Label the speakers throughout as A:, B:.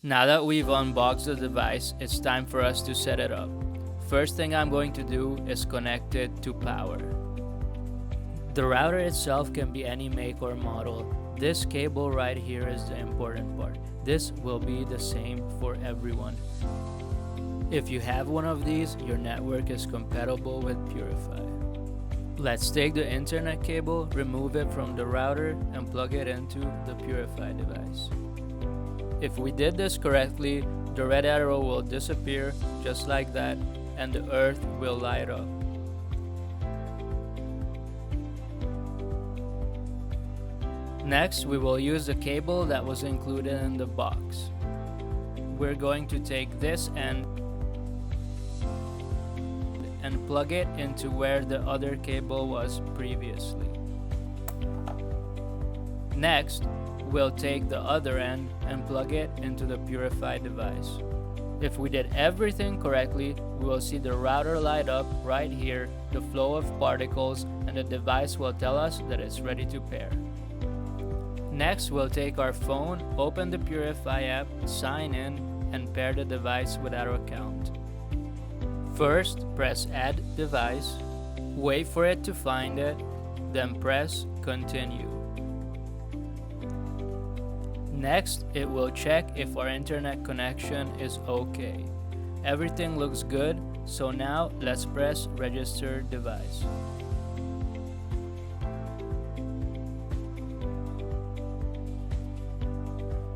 A: Now that we've unboxed the device, it's time for us to set it up. First thing I'm going to do is connect it to power. The router itself can be any make or model. This cable right here is the important part. This will be the same for everyone. If you have one of these, your network is compatible with PuriFi. Let's take the internet cable, remove it from the router, and plug it into the PuriFi device. If we did this correctly, the red arrow will disappear just like that, and the earth will light up. Next, we will use the cable that was included in the box. We're going to take this end and plug it into where the other cable was previously. Next, we'll take the other end and plug it into the PuriFi device. If we did everything correctly, we will see the router light up right here, the flow of particles, and the device will tell us that it's ready to pair. Next, we'll take our phone, open the PuriFi app, sign in, and pair the device with our account. First, press Add Device, wait for it to find it, then press Continue. Next, it will check if our internet connection is okay. Everything looks good, so now let's press Register Device.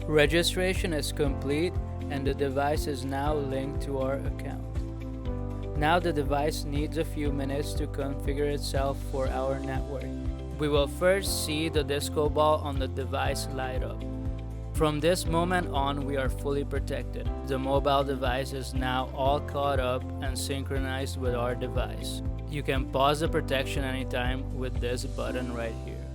A: Registration is complete and the device is now linked to our account. Now the device needs a few minutes to configure itself for our network. We will first see the disco ball on the device light up. From this moment on, we are fully protected. The mobile device is now all caught up and synchronized with our device. You can pause the protection anytime with this button right here.